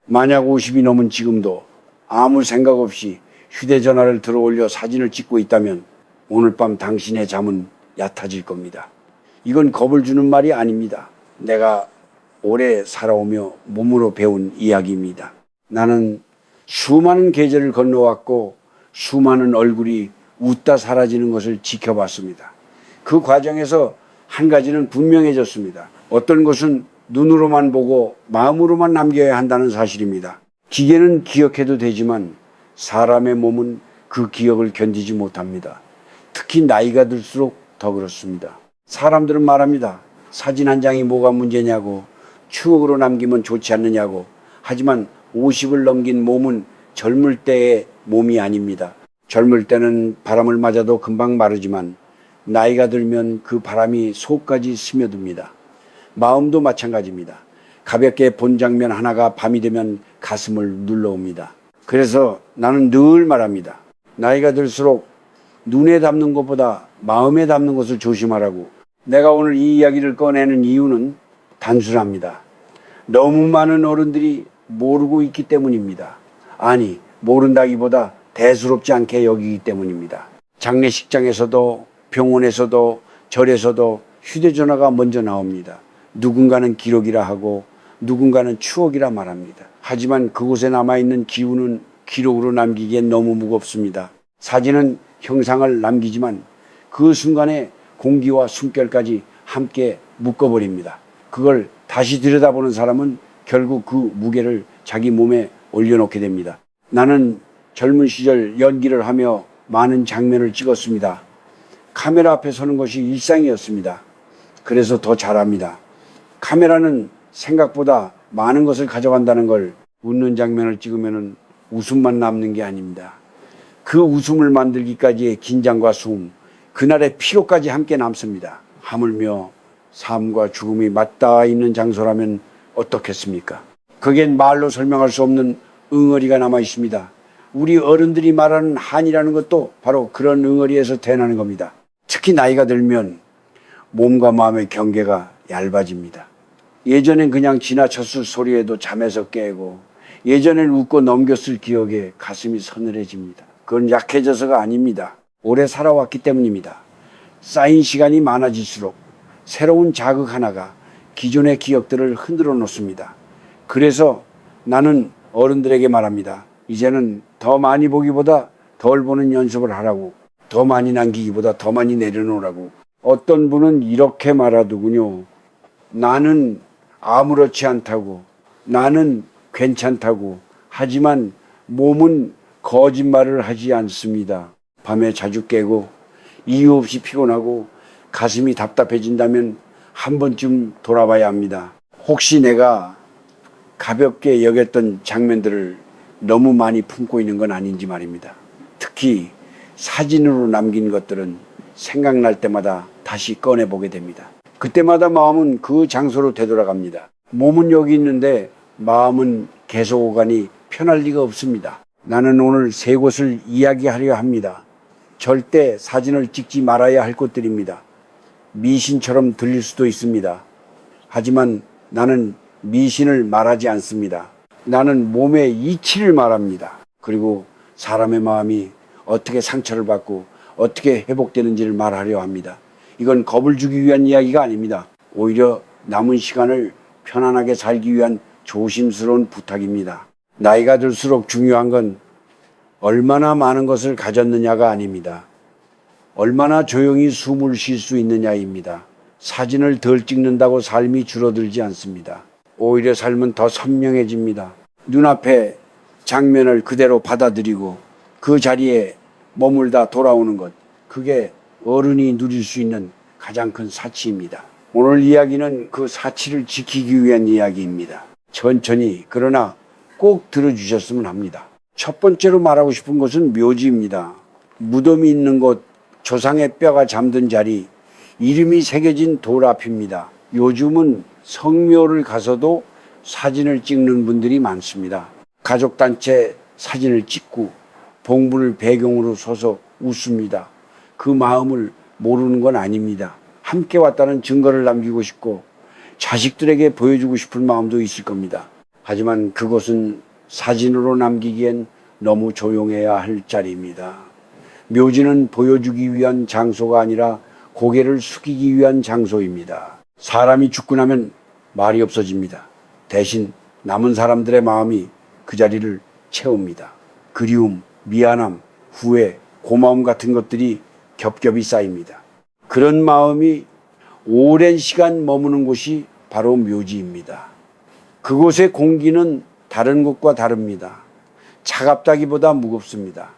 만약 50이 넘은 지금도 아무 생각 없이 휴대전화를 들어 올려 사진을 찍고 있다면 오늘 밤 당신의 잠은 얕아질 겁니다. 이건 겁을 주는 말이 아닙니다. 내가 오래 살아오며 몸으로 배운 이야기입니다. 나는 수많은 계절을 건너왔고 수많은 얼굴이 웃다 사라지는 것을 지켜봤습니다. 그 과정에서 한 가지는 분명해졌습니다. 어떤 것은 눈으로만 보고 마음으로만 남겨야 한다는 사실입니다. 기계는 기억해도 되지만 사람의 몸은 그 기억을 견디지 못합니다. 특히 나이가 들수록 더 그렇습니다. 사람들은 말합니다. 사진 한 장이 뭐가 문제냐고, 추억으로 남기면 좋지 않느냐고. 하지만 50을 넘긴 몸은 젊을 때의 몸이 아닙니다. 젊을 때는 바람을 맞아도 금방 마르지만 나이가 들면 그 바람이 속까지 스며듭니다. 마음도 마찬가지입니다. 가볍게 본 장면 하나가 밤이 되면 가슴을 눌러옵니다. 그래서 나는 늘 말합니다. 나이가 들수록 눈에 담는 것보다 마음에 담는 것을 조심하라고. 내가 오늘 이 이야기를 꺼내는 이유는 단순합니다. 너무 많은 어른들이 모르고 있기 때문입니다. 아니, 모른다기보다 대수롭지 않게 여기기 때문입니다. 장례식장에서도 병원에서도 절에서도 휴대전화가 먼저 나옵니다. 누군가는 기록이라 하고 누군가는 추억이라 말합니다. 하지만 그곳에 남아있는 기운은 기록으로 남기기엔 너무 무겁습니다. 사진은 형상을 남기지만 그 순간에 공기와 숨결까지 함께 묶어버립니다. 그걸 다시 들여다보는 사람은 결국 그 무게를 자기 몸에 올려놓게 됩니다. 나는 젊은 시절 연기를 하며 많은 장면을 찍었습니다. 카메라 앞에 서는 것이 일상이었습니다. 그래서 더 잘합니다. 카메라는 생각보다 많은 것을 가져간다는 걸. 웃는 장면을 찍으면 웃음만 남는 게 아닙니다. 그 웃음을 만들기까지의 긴장과 수움, 그날의 피로까지 함께 남습니다. 하물며 삶과 죽음이 맞닿아 있는 장소라면 어떻겠습니까? 거기엔 말로 설명할 수 없는 응어리가 남아 있습니다. 우리 어른들이 말하는 한이라는 것도 바로 그런 응어리에서 태어나는 겁니다. 특히 나이가 들면 몸과 마음의 경계가 얇아집니다. 예전엔 그냥 지나쳤을 소리에도 잠에서 깨고, 예전엔 웃고 넘겼을 기억에 가슴이 서늘해집니다. 그건 약해져서가 아닙니다. 오래 살아왔기 때문입니다. 쌓인 시간이 많아질수록 새로운 자극 하나가 기존의 기억들을 흔들어 놓습니다. 그래서 나는 어른들에게 말합니다. 이제는 더 많이 보기보다 덜 보는 연습을 하라고. 더 많이 남기기보다 더 많이 내려놓으라고. 어떤 분은 이렇게 말하더군요. 나는 아무렇지 않다고, 나는 괜찮다고. 하지만 몸은 거짓말을 하지 않습니다. 밤에 자주 깨고 이유 없이 피곤하고 가슴이 답답해진다면 한 번쯤 돌아봐야 합니다. 혹시 내가 가볍게 여겼던 장면들을 너무 많이 품고 있는 건 아닌지 말입니다. 특히 사진으로 남긴 것들은 생각날 때마다 다시 꺼내보게 됩니다. 그때마다 마음은 그 장소로 되돌아갑니다. 몸은 여기 있는데 마음은 계속 오가니 편할 리가 없습니다. 나는 오늘 세 곳을 이야기하려 합니다. 절대 사진을 찍지 말아야 할 곳들입니다. 미신처럼 들릴 수도 있습니다. 하지만 나는 미신을 말하지 않습니다. 나는 몸의 이치를 말합니다. 그리고 사람의 마음이 어떻게 상처를 받고 어떻게 회복되는지를 말하려 합니다. 이건 겁을 주기 위한 이야기가 아닙니다. 오히려 남은 시간을 편안하게 살기 위한 조심스러운 부탁입니다. 나이가 들수록 중요한 건 얼마나 많은 것을 가졌느냐가 아닙니다. 얼마나 조용히 숨을 쉴 수 있느냐입니다. 사진을 덜 찍는다고 삶이 줄어들지 않습니다. 오히려 삶은 더 선명해집니다. 눈앞에 장면을 그대로 받아들이고 그 자리에 머물다 돌아오는 것, 그게 어른이 누릴 수 있는 가장 큰 사치입니다. 오늘 이야기는 그 사치를 지키기 위한 이야기입니다. 천천히 그러나 꼭 들어주셨으면 합니다. 첫 번째로 말하고 싶은 것은 묘지입니다. 무덤이 있는 곳, 조상의 뼈가 잠든 자리, 이름이 새겨진 돌 앞입니다. 요즘은 성묘를 가서도 사진을 찍는 분들이 많습니다. 가족단체 사진을 찍고 봉분을 배경으로 서서 웃습니다. 그 마음을 모르는 건 아닙니다. 함께 왔다는 증거를 남기고 싶고 자식들에게 보여주고 싶은 마음도 있을 겁니다. 하지만 그곳은 사진으로 남기기엔 너무 조용해야 할 자리입니다. 묘지는 보여주기 위한 장소가 아니라 고개를 숙이기 위한 장소입니다. 사람이 죽고 나면 말이 없어집니다. 대신 남은 사람들의 마음이 그 자리를 채웁니다. 그리움, 미안함, 후회, 고마움 같은 것들이 겹겹이 쌓입니다. 그런 마음이 오랜 시간 머무는 곳이 바로 묘지입니다. 그곳의 공기는 다른 곳과 다릅니다. 차갑다기보다 무겁습니다.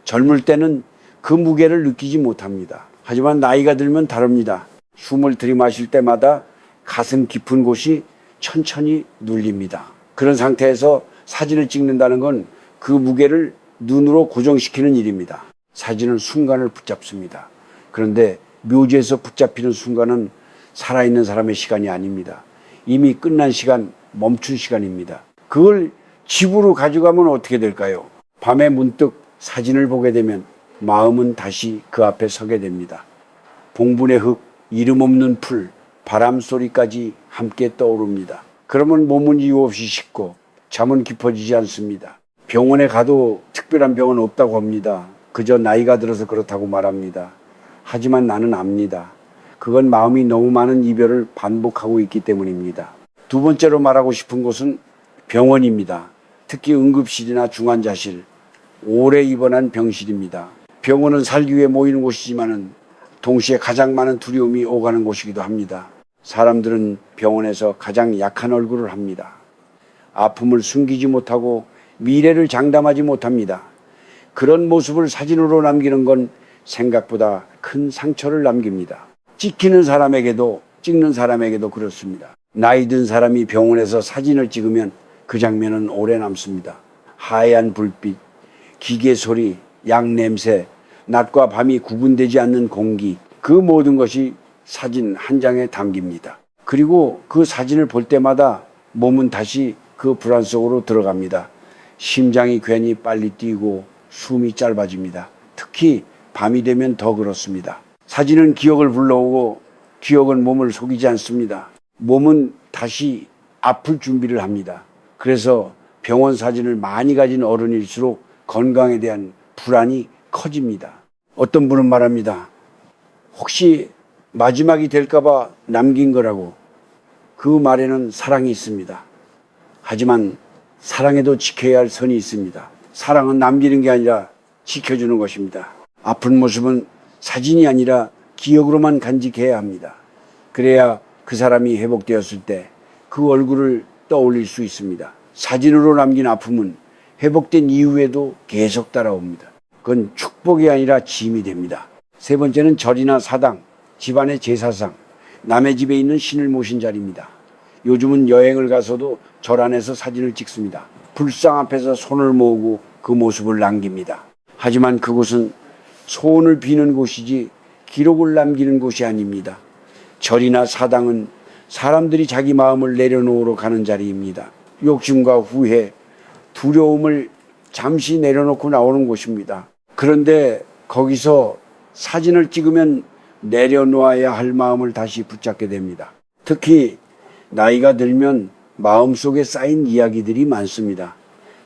젊을 때는 그 무게를 느끼지 못합니다. 하지만 나이가 들면 다릅니다. 숨을 들이마실 때마다 가슴 깊은 곳이 천천히 눌립니다. 그런 상태에서 사진을 찍는다는 건 그 무게를 눈으로 고정시키는 일입니다. 사진은 순간을 붙잡습니다. 그런데 묘지에서 붙잡히는 순간은 살아있는 사람의 시간이 아닙니다. 이미 끝난 시간, 멈춘 시간입니다. 그걸 집으로 가져가면 어떻게 될까요? 밤에 문득 사진을 보게 되면 마음은 다시 그 앞에 서게 됩니다. 봉분의 흙, 이름 없는 풀, 바람 소리까지 함께 떠오릅니다. 그러면 몸은 이유 없이 식고 잠은 깊어지지 않습니다. 병원에 가도 특별한 병은 없다고 합니다. 그저 나이가 들어서 그렇다고 말합니다. 하지만 나는 압니다. 그건 마음이 너무 많은 이별을 반복하고 있기 때문입니다. 두 번째로 말하고 싶은 곳은 병원입니다. 특히 응급실이나 중환자실, 오래 입원한 병실입니다. 병원은 살기 위해 모이는 곳이지만은 동시에 가장 많은 두려움이 오가는 곳이기도 합니다. 사람들은 병원에서 가장 약한 얼굴을 합니다. 아픔을 숨기지 못하고 미래를 장담하지 못합니다. 그런 모습을 사진으로 남기는 건 생각보다 큰 상처를 남깁니다. 찍히는 사람에게도 찍는 사람에게도 그렇습니다. 나이 든 사람이 병원에서 사진을 찍으면 그 장면은 오래 남습니다. 하얀 불빛, 기계 소리, 약 냄새, 낮과 밤이 구분되지 않는 공기, 그 모든 것이 사진 한 장에 담깁니다. 그리고 그 사진을 볼 때마다 몸은 다시 그 불안 속으로 들어갑니다. 심장이 괜히 빨리 뛰고 숨이 짧아집니다. 특히 밤이 되면 더 그렇습니다. 사진은 기억을 불러오고 기억은 몸을 속이지 않습니다. 몸은 다시 아플 준비를 합니다. 그래서 병원 사진을 많이 가진 어른일수록 건강에 대한 불안이 커집니다. 어떤 분은 말합니다. 혹시 마지막이 될까봐 남긴 거라고. 그 말에는 사랑이 있습니다. 하지만 사랑에도 지켜야 할 선이 있습니다. 사랑은 남기는 게 아니라 지켜주는 것입니다. 아픈 모습은 사진이 아니라 기억으로만 간직해야 합니다. 그래야 그 사람이 회복되었을 때 그 얼굴을 떠올릴 수 있습니다. 사진으로 남긴 아픔은 회복된 이후에도 계속 따라옵니다. 그건 축복이 아니라 짐이 됩니다. 세 번째는 절이나 사당, 집안의 제사상, 남의 집에 있는 신을 모신 자리입니다. 요즘은 여행을 가서도 절 안에서 사진을 찍습니다. 불상 앞에서 손을 모으고 그 모습을 남깁니다. 하지만 그곳은 소원을 비는 곳이지 기록을 남기는 곳이 아닙니다. 절이나 사당은 사람들이 자기 마음을 내려놓으러 가는 자리입니다. 욕심과 후회, 두려움을 잠시 내려놓고 나오는 곳입니다. 그런데 거기서 사진을 찍으면 내려놓아야 할 마음을 다시 붙잡게 됩니다. 특히 나이가 들면 마음속에 쌓인 이야기들이 많습니다.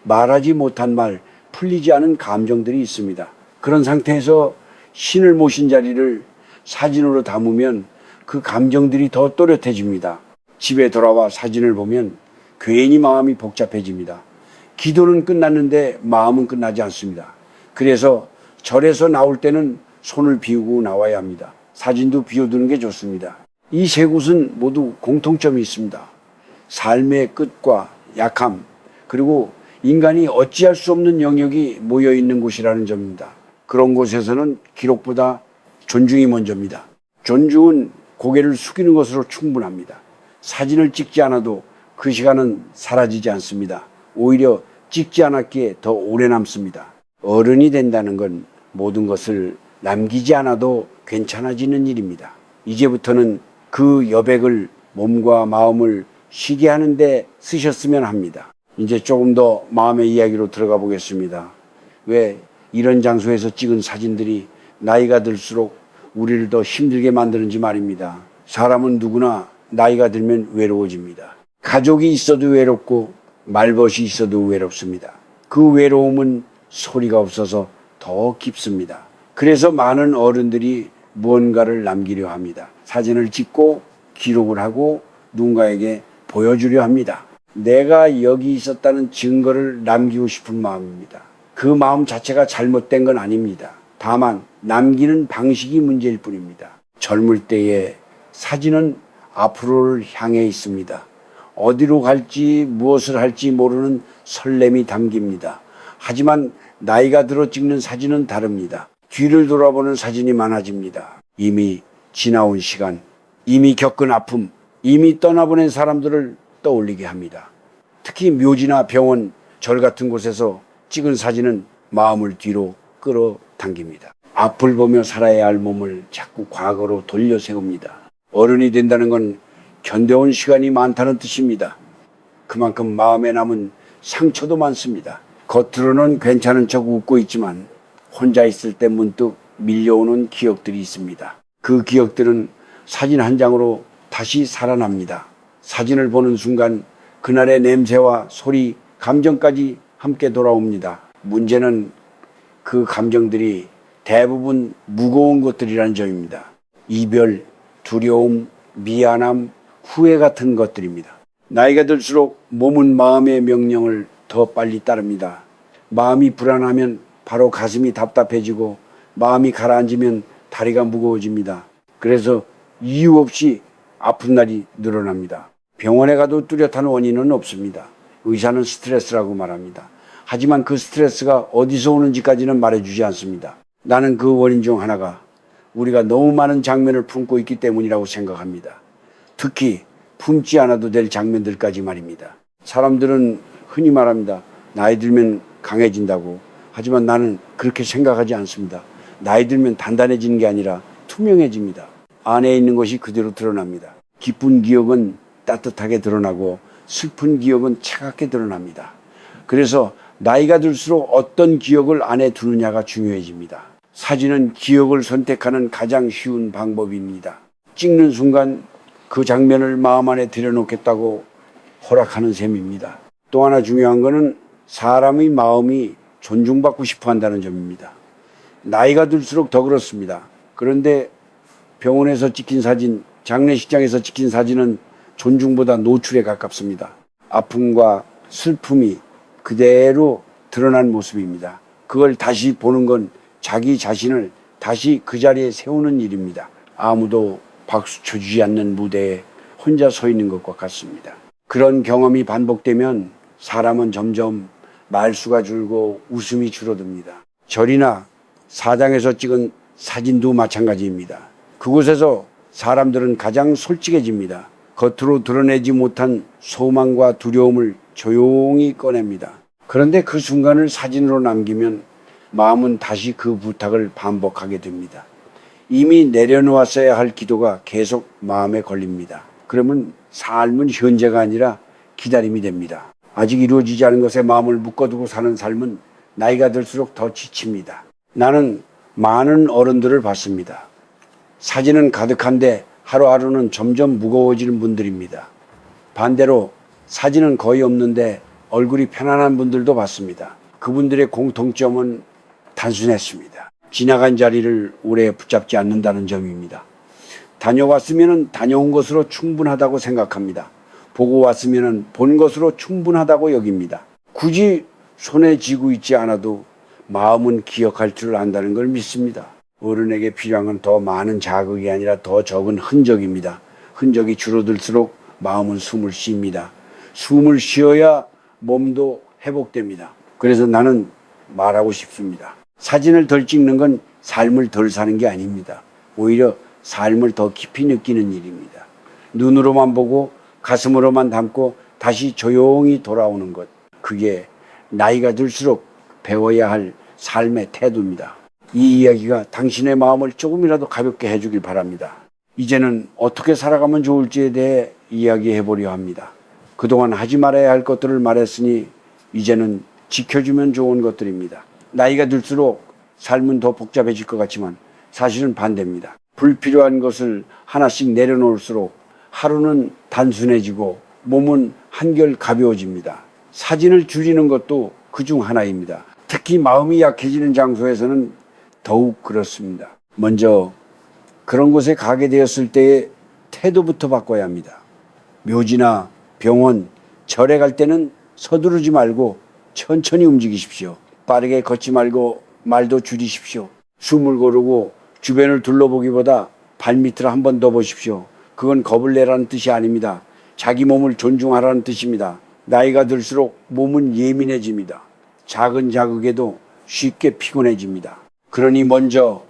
말하지 못한 말, 풀리지 않은 감정들이 있습니다. 그런 상태에서 신을 모신 자리를 사진으로 담으면 그 감정들이 더 또렷해집니다. 집에 돌아와 사진을 보면 괜히 마음이 복잡해집니다. 기도는 끝났는데 마음은 끝나지 않습니다. 그래서 절에서 나올 때는 손을 비우고 나와야 합니다. 사진도 비워두는 게 좋습니다. 이 세 곳은 모두 공통점이 있습니다. 삶의 끝과 약함, 그리고 인간이 어찌할 수 없는 영역이 모여있는 곳이라는 점입니다. 그런 곳에서는 기록보다 존중이 먼저입니다. 존중은 고개를 숙이는 것으로 충분합니다. 사진을 찍지 않아도 그 시간은 사라지지 않습니다. 오히려 찍지 않았기에 더 오래 남습니다. 어른이 된다는 건 모든 것을 남기지 않아도 괜찮아지는 일입니다. 이제부터는 그 여백을 몸과 마음을 쉬게 하는데 쓰셨으면 합니다. 이제 조금 더 마음의 이야기로 들어가 보겠습니다. 왜 이런 장소에서 찍은 사진들이 나이가 들수록 우리를 더 힘들게 만드는지 말입니다. 사람은 누구나 나이가 들면 외로워집니다. 가족이 있어도 외롭고 말벗이 있어도 외롭습니다. 그 외로움은 소리가 없어서 더 깊습니다. 그래서 많은 어른들이 무언가를 남기려 합니다. 사진을 찍고 기록을 하고 누군가에게 보여주려 합니다. 내가 여기 있었다는 증거를 남기고 싶은 마음입니다. 그 마음 자체가 잘못된 건 아닙니다. 다만 남기는 방식이 문제일 뿐입니다. 젊을 때의 사진은 앞으로를 향해 있습니다. 어디로 갈지 무엇을 할지 모르는 설렘이 담깁니다. 하지만 나이가 들어 찍는 사진은 다릅니다. 뒤를 돌아보는 사진이 많아집니다. 이미 지나온 시간, 이미 겪은 아픔, 이미 떠나보낸 사람들을 떠올리게 합니다. 특히 묘지나 병원, 절 같은 곳에서 찍은 사진은 마음을 뒤로 끌어당깁니다. 앞을 보며 살아야 할 몸을 자꾸 과거로 돌려 세웁니다. 어른이 된다는 건 견뎌온 시간이 많다는 뜻입니다. 그만큼 마음에 남은 상처도 많습니다. 겉으로는 괜찮은 척 웃고 있지만 혼자 있을 때 문득 밀려오는 기억들이 있습니다. 그 기억들은 사진 한 장으로 다시 살아납니다. 사진을 보는 순간 그날의 냄새와 소리, 감정까지 함께 돌아옵니다. 문제는 그 감정들이 대부분 무거운 것들이라는 점입니다. 이별, 두려움, 미안함, 후회 같은 것들입니다. 나이가 들수록 몸은 마음의 명령을 더 빨리 따릅니다. 마음이 불안하면 바로 가슴이 답답해지고 마음이 가라앉으면 다리가 무거워집니다. 그래서 이유 없이 아픈 날이 늘어납니다. 병원에 가도 뚜렷한 원인은 없습니다. 의사는 스트레스라고 말합니다. 하지만 그 스트레스가 어디서 오는지까지는 말해주지 않습니다. 나는 그 원인 중 하나가 우리가 너무 많은 장면을 품고 있기 때문이라고 생각합니다. 특히 품지 않아도 될 장면들까지 말입니다. 사람들은 흔히 말합니다. 나이 들면 강해진다고. 하지만 나는 그렇게 생각하지 않습니다. 나이 들면 단단해지는 게 아니라 투명해집니다. 안에 있는 것이 그대로 드러납니다. 기쁜 기억은 따뜻하게 드러나고 슬픈 기억은 차갑게 드러납니다. 그래서 나이가 들수록 어떤 기억을 안에 두느냐가 중요해집니다. 사진은 기억을 선택하는 가장 쉬운 방법입니다. 찍는 순간 그 장면을 마음 안에 들여놓겠다고 허락하는 셈입니다. 또 하나 중요한 것은 사람의 마음이 존중받고 싶어 한다는 점입니다. 나이가 들수록 더 그렇습니다. 그런데 병원에서 찍힌 사진, 장례식장에서 찍힌 사진은 존중보다 노출에 가깝습니다. 아픔과 슬픔이 그대로 드러난 모습입니다. 그걸 다시 보는 건 자기 자신을 다시 그 자리에 세우는 일입니다. 아무도 박수 쳐주지 않는 무대에 혼자 서 있는 것과 같습니다. 그런 경험이 반복되면 사람은 점점 말수가 줄고 웃음이 줄어듭니다. 절이나 사당에서 찍은 사진도 마찬가지입니다. 그곳에서 사람들은 가장 솔직해집니다. 겉으로 드러내지 못한 소망과 두려움을 조용히 꺼냅니다. 그런데 그 순간을 사진으로 남기면 마음은 다시 그 부탁을 반복하게 됩니다. 이미 내려놓았어야 할 기도가 계속 마음에 걸립니다. 그러면 삶은 현재가 아니라 기다림이 됩니다. 아직 이루어지지 않은 것에 마음을 묶어두고 사는 삶은 나이가 들수록 더 지칩니다. 나는 많은 어른들을 봤습니다. 사진은 가득한데 하루하루는 점점 무거워지는 분들입니다. 반대로 사진은 거의 없는데 얼굴이 편안한 분들도 봤습니다. 그분들의 공통점은 단순했습니다. 지나간 자리를 오래 붙잡지 않는다는 점입니다. 다녀왔으면 다녀온 것으로 충분하다고 생각합니다. 보고 왔으면 본 것으로 충분하다고 여깁니다. 굳이 손에 쥐고 있지 않아도 마음은 기억할 줄 안다는 걸 믿습니다. 어른에게 필요한 건 더 많은 자극이 아니라 더 적은 흔적입니다. 흔적이 줄어들수록 마음은 숨을 쉽니다. 숨을 쉬어야 몸도 회복됩니다. 그래서 나는 말하고 싶습니다. 사진을 덜 찍는 건 삶을 덜 사는 게 아닙니다. 오히려 삶을 더 깊이 느끼는 일입니다. 눈으로만 보고 가슴으로만 담고 다시 조용히 돌아오는 것. 그게 나이가 들수록 배워야 할 삶의 태도입니다. 이 이야기가 당신의 마음을 조금이라도 가볍게 해주길 바랍니다. 이제는 어떻게 살아가면 좋을지에 대해 이야기해 보려 합니다. 그동안 하지 말아야 할 것들을 말했으니 이제는 지켜주면 좋은 것들입니다. 나이가 들수록 삶은 더 복잡해질 것 같지만 사실은 반대입니다. 불필요한 것을 하나씩 내려놓을수록 하루는 단순해지고 몸은 한결 가벼워집니다. 사진을 줄이는 것도 그중 하나입니다. 특히 마음이 약해지는 장소에서는 더욱 그렇습니다. 먼저 그런 곳에 가게 되었을 때의 태도부터 바꿔야 합니다. 묘지나 병원, 절에 갈 때는 서두르지 말고 천천히 움직이십시오. 빠르게 걷지 말고 말도 줄이십시오. 숨을 고르고 주변을 둘러보기보다 발밑을 한 번 더 보십시오. 그건 겁을 내라는 뜻이 아닙니다. 자기 몸을 존중하라는 뜻입니다. 나이가 들수록 몸은 예민해집니다. 작은 자극에도 쉽게 피곤해집니다. 그러니 먼저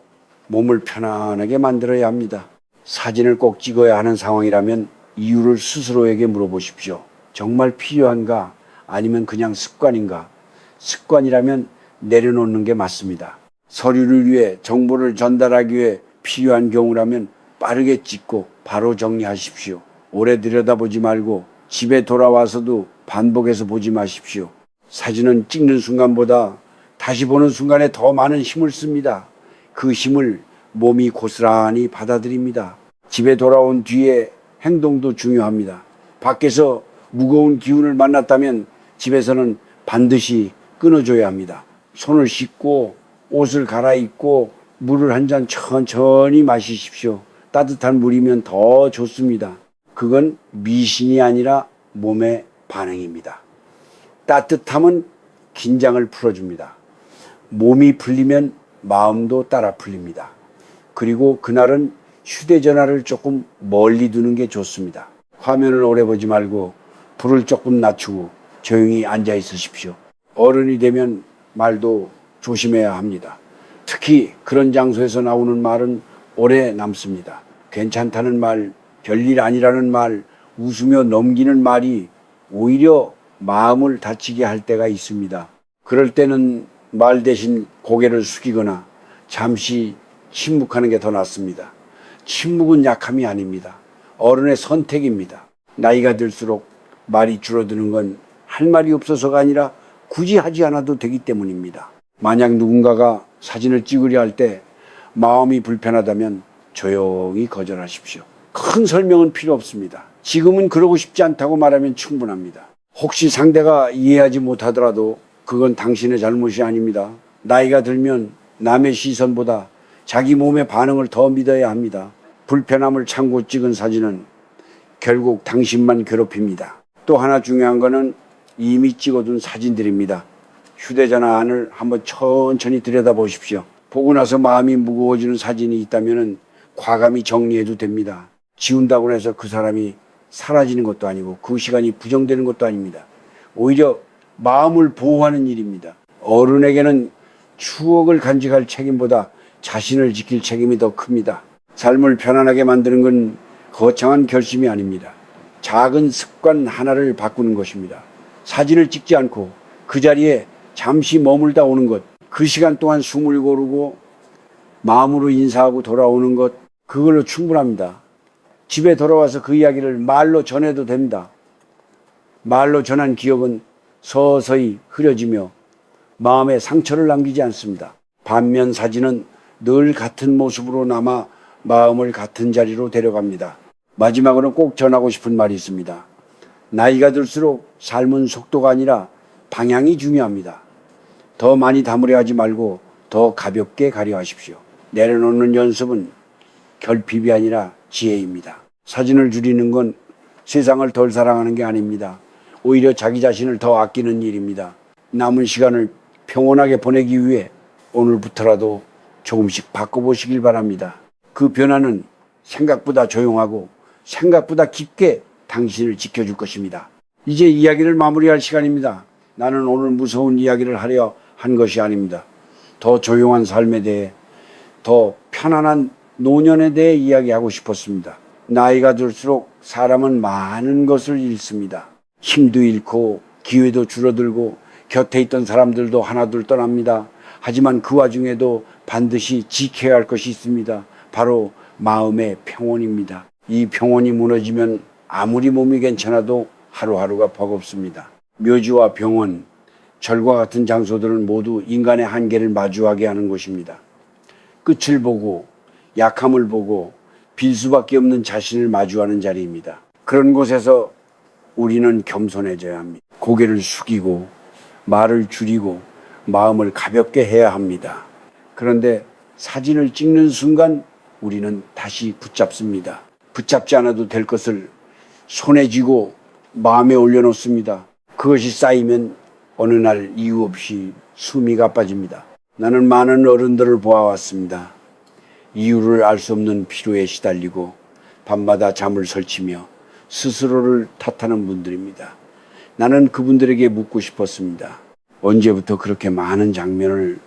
몸을 편안하게 만들어야 합니다. 사진을 꼭 찍어야 하는 상황이라면 이유를 스스로에게 물어보십시오. 정말 필요한가? 아니면 그냥 습관인가? 습관이라면 내려놓는 게 맞습니다. 서류를 위해 정보를 전달하기 위해 필요한 경우라면 빠르게 찍고 바로 정리하십시오. 오래 들여다보지 말고 집에 돌아와서도 반복해서 보지 마십시오. 사진은 찍는 순간보다 다시 보는 순간에 더 많은 힘을 씁니다. 그 힘을 몸이 고스란히 받아들입니다. 집에 돌아온 뒤에 행동도 중요합니다. 밖에서 무거운 기운을 만났다면 집에서는 반드시 끊어줘야 합니다. 손을 씻고 옷을 갈아입고 물을 한 잔 천천히 마시십시오. 따뜻한 물이면 더 좋습니다. 그건 미신이 아니라 몸의 반응입니다. 따뜻함은 긴장을 풀어줍니다. 몸이 풀리면 마음도 따라 풀립니다. 그리고 그날은 휴대전화를 조금 멀리 두는 게 좋습니다. 화면을 오래 보지 말고 불을 조금 낮추고 조용히 앉아 있으십시오. 어른이 되면 말도 조심해야 합니다. 특히 그런 장소에서 나오는 말은 오래 남습니다. 괜찮다는 말, 별일 아니라는 말, 웃으며 넘기는 말이 오히려 마음을 다치게 할 때가 있습니다. 그럴 때는 말 대신 고개를 숙이거나 잠시 침묵하는 게 더 낫습니다. 침묵은 약함이 아닙니다. 어른의 선택입니다. 나이가 들수록 말이 줄어드는 건 할 말이 없어서가 아니라 굳이 하지 않아도 되기 때문입니다. 만약 누군가가 사진을 찍으려 할 때 마음이 불편하다면 조용히 거절하십시오. 큰 설명은 필요 없습니다. 지금은 그러고 싶지 않다고 말하면 충분합니다. 혹시 상대가 이해하지 못하더라도 그건 당신의 잘못이 아닙니다. 나이가 들면 남의 시선보다 자기 몸의 반응을 더 믿어야 합니다. 불편함을 참고 찍은 사진은 결국 당신만 괴롭힙니다. 또 하나 중요한 거는 이미 찍어둔 사진들입니다. 휴대전화 안을 한번 천천히 들여다보십시오. 보고 나서 마음이 무거워지는 사진이 있다면 과감히 정리해도 됩니다. 지운다고 해서 그 사람이 사라지는 것도 아니고 그 시간이 부정되는 것도 아닙니다. 오히려 마음을 보호하는 일입니다. 어른에게는 추억을 간직할 책임보다 자신을 지킬 책임이 더 큽니다. 삶을 편안하게 만드는 건 거창한 결심이 아닙니다. 작은 습관 하나를 바꾸는 것입니다. 사진을 찍지 않고 그 자리에 잠시 머물다 오는 것, 그 시간 동안 숨을 고르고 마음으로 인사하고 돌아오는 것, 그걸로 충분합니다. 집에 돌아와서 그 이야기를 말로 전해도 됩니다. 말로 전한 기억은 서서히 흐려지며 마음에 상처를 남기지 않습니다. 반면 사진은 늘 같은 모습으로 남아 마음을 같은 자리로 데려갑니다. 마지막으로 꼭 전하고 싶은 말이 있습니다. 나이가 들수록 삶은 속도가 아니라 방향이 중요합니다. 더 많이 담으려 하지 말고 더 가볍게 가려 하십시오. 내려놓는 연습은 결핍이 아니라 지혜입니다. 사진을 줄이는 건 세상을 덜 사랑하는 게 아닙니다. 오히려 자기 자신을 더 아끼는 일입니다. 남은 시간을 평온하게 보내기 위해 오늘부터라도 조금씩 바꿔보시길 바랍니다. 그 변화는 생각보다 조용하고 생각보다 깊게 당신을 지켜줄 것입니다. 이제 이야기를 마무리할 시간입니다. 나는 오늘 무서운 이야기를 하려 한 것이 아닙니다. 더 조용한 삶에 대해, 더 편안한 노년에 대해 이야기하고 싶었습니다. 나이가 들수록 사람은 많은 것을 잃습니다. 힘도 잃고 기회도 줄어들고 곁에 있던 사람들도 하나둘 떠납니다. 하지만 그 와중에도 반드시 지켜야 할 것이 있습니다. 바로 마음의 평온입니다. 이 평온이 무너지면 아무리 몸이 괜찮아도 하루하루가 버겁습니다. 묘지와 병원, 절과 같은 장소들은 모두 인간의 한계를 마주하게 하는 곳입니다. 끝을 보고 약함을 보고 빌 수밖에 없는 자신을 마주하는 자리입니다. 그런 곳에서 우리는 겸손해져야 합니다. 고개를 숙이고 말을 줄이고 마음을 가볍게 해야 합니다. 그런데 사진을 찍는 순간 우리는 다시 붙잡습니다. 붙잡지 않아도 될 것을 손에 쥐고 마음에 올려놓습니다. 그것이 쌓이면 어느 날 이유 없이 숨이 가빠집니다. 나는 많은 어른들을 보아왔습니다. 이유를 알 수 없는 피로에 시달리고 밤마다 잠을 설치며 스스로를 탓하는 분들입니다. 나는 그분들에게 묻고 싶었습니다. 언제부터 그렇게 많은 장면을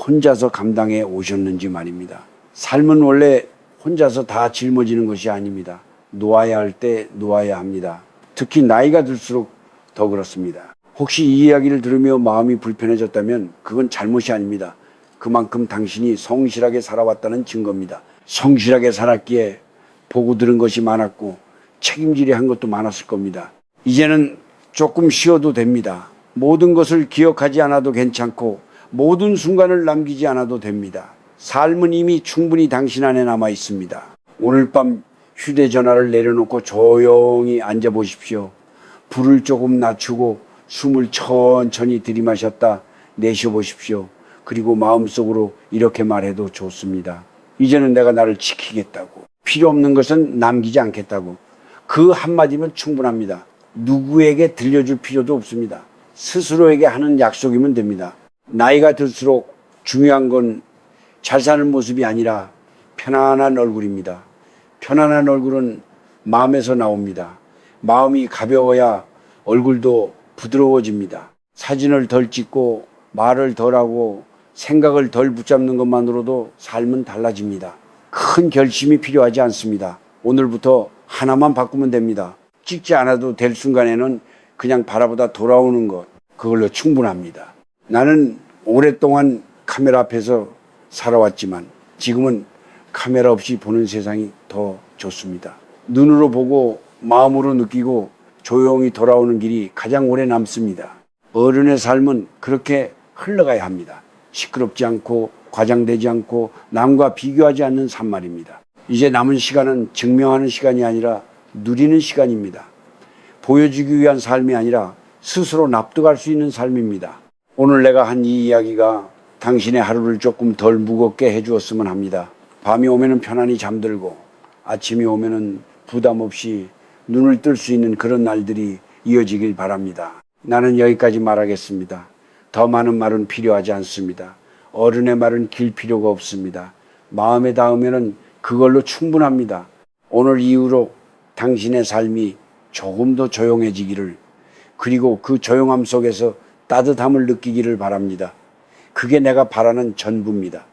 혼자서 감당해 오셨는지 말입니다. 삶은 원래 혼자서 다 짊어지는 것이 아닙니다. 놓아야 할 때 놓아야 합니다. 특히 나이가 들수록 더 그렇습니다. 혹시 이 이야기를 들으며 마음이 불편해졌다면 그건 잘못이 아닙니다. 그만큼 당신이 성실하게 살아왔다는 증거입니다. 성실하게 살았기에 보고 들은 것이 많았고 책임지려 한 것도 많았을 겁니다. 이제는 조금 쉬어도 됩니다. 모든 것을 기억하지 않아도 괜찮고 모든 순간을 남기지 않아도 됩니다. 삶은 이미 충분히 당신 안에 남아 있습니다. 오늘 밤 휴대전화를 내려놓고 조용히 앉아보십시오. 불을 조금 낮추고 숨을 천천히 들이마셨다 내쉬어보십시오. 그리고 마음속으로 이렇게 말해도 좋습니다. 이제는 내가 나를 지키겠다고. 필요 없는 것은 남기지 않겠다고. 그 한마디면 충분합니다. 누구에게 들려줄 필요도 없습니다. 스스로에게 하는 약속이면 됩니다. 나이가 들수록 중요한 건 잘 사는 모습이 아니라 편안한 얼굴입니다. 편안한 얼굴은 마음에서 나옵니다. 마음이 가벼워야 얼굴도 부드러워집니다. 사진을 덜 찍고 말을 덜 하고 생각을 덜 붙잡는 것만으로도 삶은 달라집니다. 큰 결심이 필요하지 않습니다. 오늘부터 하나만 바꾸면 됩니다. 찍지 않아도 될 순간에는 그냥 바라보다 돌아오는 것, 그걸로 충분합니다. 나는 오랫동안 카메라 앞에서 살아왔지만 지금은 카메라 없이 보는 세상이 더 좋습니다. 눈으로 보고 마음으로 느끼고 조용히 돌아오는 길이 가장 오래 남습니다. 어른의 삶은 그렇게 흘러가야 합니다. 시끄럽지 않고 과장되지 않고 남과 비교하지 않는 삶 말입니다. 이제 남은 시간은 증명하는 시간이 아니라 누리는 시간입니다. 보여주기 위한 삶이 아니라 스스로 납득할 수 있는 삶입니다. 오늘 내가 한 이 이야기가 당신의 하루를 조금 덜 무겁게 해주었으면 합니다. 밤이 오면은 편안히 잠들고 아침이 오면은 부담 없이 눈을 뜰 수 있는 그런 날들이 이어지길 바랍니다. 나는 여기까지 말하겠습니다. 더 많은 말은 필요하지 않습니다. 어른의 말은 길 필요가 없습니다. 마음에 닿으면은 그걸로 충분합니다. 오늘 이후로 당신의 삶이 조금 더 조용해지기를, 그리고 그 조용함 속에서 따뜻함을 느끼기를 바랍니다. 그게 내가 바라는 전부입니다.